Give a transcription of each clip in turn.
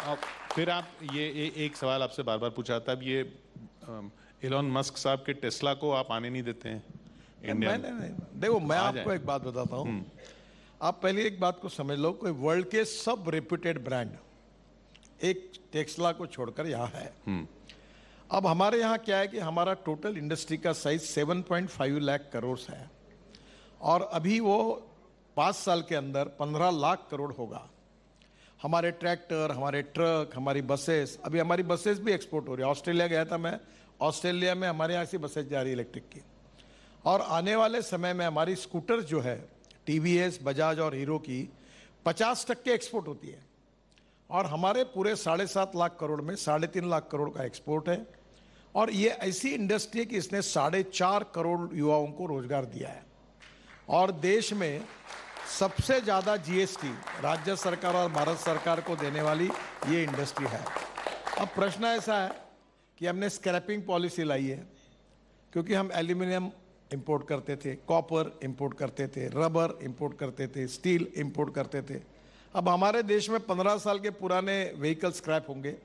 अब फिर आप एक सवाल आपसे बार बार पूछा था, अब ये एलन मस्क साहब के टेस्ला को आप आने नहीं देते हैं इंडिया में? नहीं, देखो मैं आपको एक बात बताता हूँ। आप पहले एक बात को समझ लो, कोई वर्ल्ड के सब रेप्यूटेड ब्रांड एक टेस्ला को छोड़कर यहाँ है। अब हमारे यहाँ क्या है कि हमारा टोटल इंडस्ट्री का साइज 7.5 लाख करोड़ है और अभी वो 5 साल के अंदर 15 लाख करोड़ होगा। हमारे ट्रैक्टर, हमारे ट्रक, हमारी बसेस, अभी हमारी बसेस भी एक्सपोर्ट हो रही है। ऑस्ट्रेलिया गया था मैं, ऑस्ट्रेलिया में हमारे यहाँ से बसेस जा रही है इलेक्ट्रिक की। और आने वाले समय में हमारी स्कूटर जो है टीवीएस, बजाज और हीरो की 50% एक्सपोर्ट होती है और हमारे पूरे 7.5 लाख करोड़ में 3.5 लाख करोड़ का एक्सपोर्ट है। और ये ऐसी इंडस्ट्री है कि इसने 4.5 करोड़ युवाओं को रोजगार दिया है और देश में सबसे ज़्यादा जीएसटी राज्य सरकार और भारत सरकार को देने वाली ये इंडस्ट्री है। अब प्रश्न ऐसा है कि हमने स्क्रैपिंग पॉलिसी लाई है क्योंकि हम एल्यूमिनियम इंपोर्ट करते थे, कॉपर इंपोर्ट करते थे, रबर इंपोर्ट करते थे, स्टील इंपोर्ट करते थे। अब हमारे देश में 15 साल के पुराने व्हीकल स्क्रैप होंगे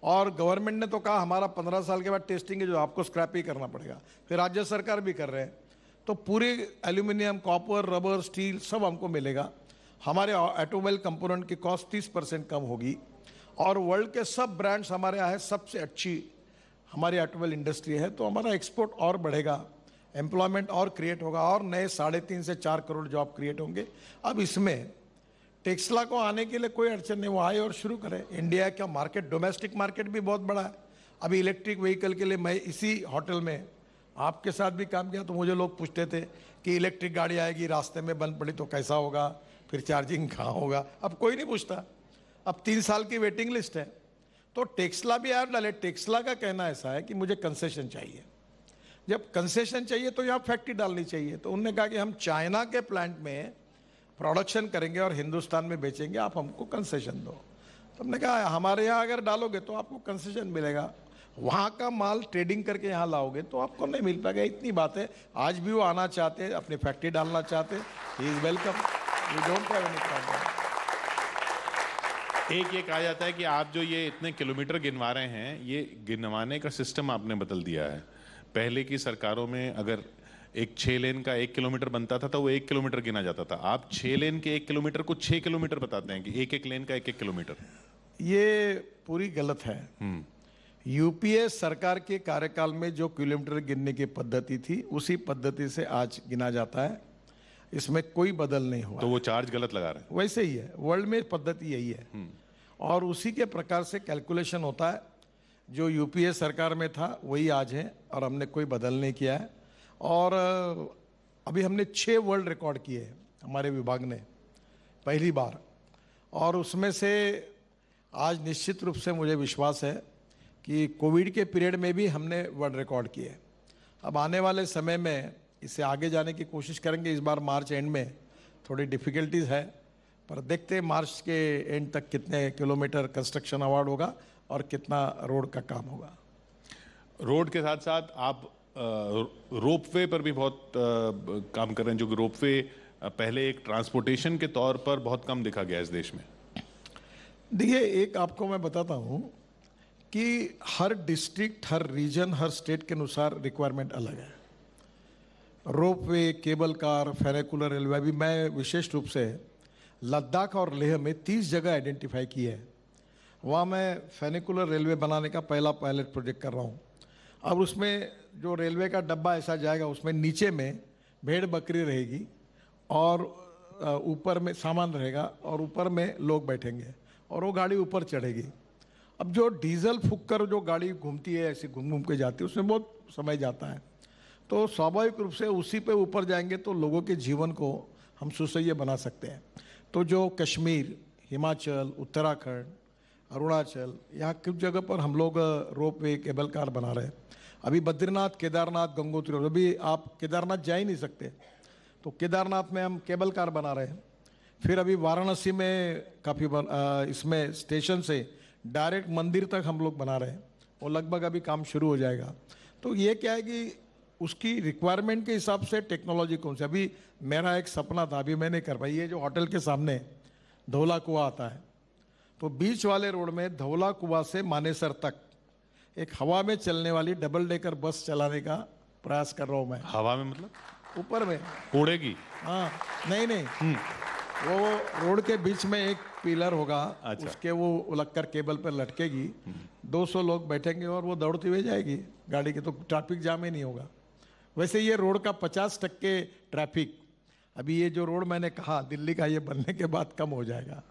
और गवर्नमेंट ने तो कहा हमारा 15 साल के बाद टेस्टिंग है जो आपको स्क्रैप ही करना पड़ेगा, फिर राज्य सरकार भी कर रहे हैं। तो पूरे एल्यूमिनियम, कॉपर, रबर, स्टील सब हमको मिलेगा। हमारे ऑटोमोबाइल कंपोनेंट की कॉस्ट 30% कम होगी और वर्ल्ड के सब ब्रांड्स हमारे यहाँ है। सबसे अच्छी हमारी ऑटोमोबाइल इंडस्ट्री है, तो हमारा एक्सपोर्ट और बढ़ेगा, एम्प्लॉयमेंट और क्रिएट होगा और नए 3.5 से 4 करोड़ जॉब क्रिएट होंगे। अब इसमें टेस्ला को आने के लिए कोई अड़चन नहीं, वो आए और शुरू करें। इंडिया का मार्केट, डोमेस्टिक मार्केट भी बहुत बड़ा है। अभी इलेक्ट्रिक व्हीकल के लिए मैं इसी होटल में आपके साथ भी काम किया तो मुझे लोग पूछते थे कि इलेक्ट्रिक गाड़ी आएगी, रास्ते में बंद पड़ी तो कैसा होगा, फिर चार्जिंग कहाँ होगा। अब कोई नहीं पूछता, अब 3 साल की वेटिंग लिस्ट है। तो टेस्ला भी यार डाले। टेस्ला का कहना ऐसा है कि मुझे कंसेशन चाहिए। जब कंसेशन चाहिए तो यहाँ फैक्ट्री डालनी चाहिए। तो उन्होंने कहा कि हम चाइना के प्लांट में प्रोडक्शन करेंगे और हिंदुस्तान में बेचेंगे, आप हमको कंसेशन दो। तो हमने कहा हमारे यहाँ अगर डालोगे तो आपको कंसेशन मिलेगा, वहाँ का माल ट्रेडिंग करके यहाँ लाओगे तो आपको नहीं मिल पाएगा। इतनी बात है। आज भी वो आना चाहते हैं, अपनी फैक्ट्री डालना चाहते हैं, he is welcome, we don't have any problem. एक ये कहा जाता है कि आप जो ये इतने किलोमीटर गिनवा रहे हैं, ये गिनवाने का सिस्टम आपने बदल दिया है। पहले की सरकारों में अगर एक 6 लेन का 1 किलोमीटर बनता था तो वो 1 किलोमीटर गिना जाता था। आप 6 लेन के 1 किलोमीटर को 6 किलोमीटर बताते हैं कि एक लेन का 1 किलोमीटर। ये पूरी गलत है। यूपीए सरकार के कार्यकाल में जो किलोमीटर गिनने की पद्धति थी उसी पद्धति से आज गिना जाता है, इसमें कोई बदल नहीं हुआ। तो वो चार्ज गलत लगा रहे हैं? वैसे ही है, वर्ल्ड में पद्धति यही है और उसी के प्रकार से कैलकुलेशन होता है। जो यूपीए सरकार में था वही आज है और हमने कोई बदल नहीं किया है। और अभी हमने 6 वर्ल्ड रिकॉर्ड किए हैं हमारे विभाग ने पहली बार, और उसमें से आज निश्चित रूप से मुझे विश्वास है कि कोविड के पीरियड में भी हमने वर्ल्ड रिकॉर्ड किए। अब आने वाले समय में इससे आगे जाने की कोशिश करेंगे। इस बार मार्च एंड में थोड़ी डिफ़िकल्टीज है, पर देखते हैं मार्च के एंड तक कितने किलोमीटर कंस्ट्रक्शन अवार्ड होगा और कितना रोड का काम होगा। रोड के साथ साथ आप रोपवे पर भी बहुत काम कर रहे हैं, जो कि रोपवे पहले एक ट्रांसपोर्टेशन के तौर पर बहुत कम देखा गया इस देश में। देखिए, एक आपको मैं बताता हूँ कि हर डिस्ट्रिक्ट, हर रीजन, हर स्टेट के अनुसार रिक्वायरमेंट अलग है। रोपवे, केबल कार, फेनिकुलर रेलवे, अभी मैं विशेष रूप से लद्दाख और लेह में 30 जगह आइडेंटिफाई की है। वहाँ मैं फेनिकुलर रेलवे बनाने का पहला पायलट प्रोजेक्ट कर रहा हूँ। अब उसमें जो रेलवे का डब्बा ऐसा जाएगा, उसमें नीचे में भेड़ बकरी रहेगी और ऊपर में सामान रहेगा और ऊपर में लोग बैठेंगे और वो गाड़ी ऊपर चढ़ेगी। अब जो डीजल फूंक कर जो गाड़ी घूमती है, ऐसे घूम घूम के जाती है, उसमें बहुत समय जाता है। तो स्वाभाविक रूप से उसी पे ऊपर जाएंगे तो लोगों के जीवन को हम सुसह्य बना सकते हैं। तो जो कश्मीर, हिमाचल, उत्तराखंड, अरुणाचल, यहाँ कुछ जगह पर हम लोग रोपवे, केबल कार बना रहे हैं। अभी बद्रीनाथ, केदारनाथ, गंगोत्री, अभी आप केदारनाथ जा ही नहीं सकते, तो केदारनाथ में हम केबल कार बना रहे हैं। फिर अभी वाराणसी में काफ़ी इसमें स्टेशन से डायरेक्ट मंदिर तक हम लोग बना रहे हैं, वो लगभग अभी काम शुरू हो जाएगा। तो ये क्या है कि उसकी रिक्वायरमेंट के हिसाब से टेक्नोलॉजी कौन सी। अभी मेरा एक सपना था, अभी मैंने कर पाई, ये जो होटल के सामने धौला कुआं आता है, तो बीच वाले रोड में धौला कुआं से मानेसर तक एक हवा में चलने वाली डबल डेकर बस चलाने का प्रयास कर रहा हूं मैं। हवा में मतलब ऊपर में उड़ेगी? हाँ, नहीं वो रोड के बीच में एक पिलर होगा। अच्छा। उसके वो उलग कर केबल पर लटकेगी, 200 लोग बैठेंगे और वो दौड़ती हुई जाएगी गाड़ी की, तो ट्रैफिक जाम ही नहीं होगा। वैसे ये रोड का 50% ट्रैफिक अभी ये जो रोड मैंने कहा दिल्ली का, ये बनने के बाद कम हो जाएगा।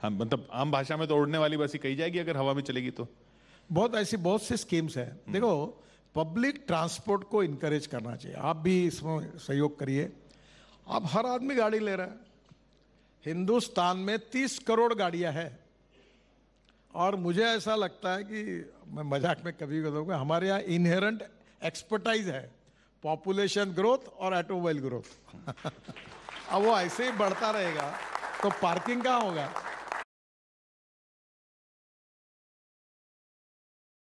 हाँ, मतलब आम भाषा में तो उड़ने वाली बस ही कही जाएगी अगर हवा में चलेगी तो। बहुत सी स्कीम्स है। देखो, पब्लिक ट्रांसपोर्ट को इनकरेज करना चाहिए, आप भी इसमें सहयोग करिए। अब हर आदमी गाड़ी ले रहा है। हिंदुस्तान में 30 करोड़ गाड़ियां हैं और मुझे ऐसा लगता है कि मैं मजाक में कभी कहूँगा, हमारे यहाँ इनहेरेंट एक्सपर्टाइज है पॉपुलेशन ग्रोथ और ऑटोमोबाइल ग्रोथ। अब वो ऐसे ही बढ़ता रहेगा तो पार्किंग कहाँ होगा?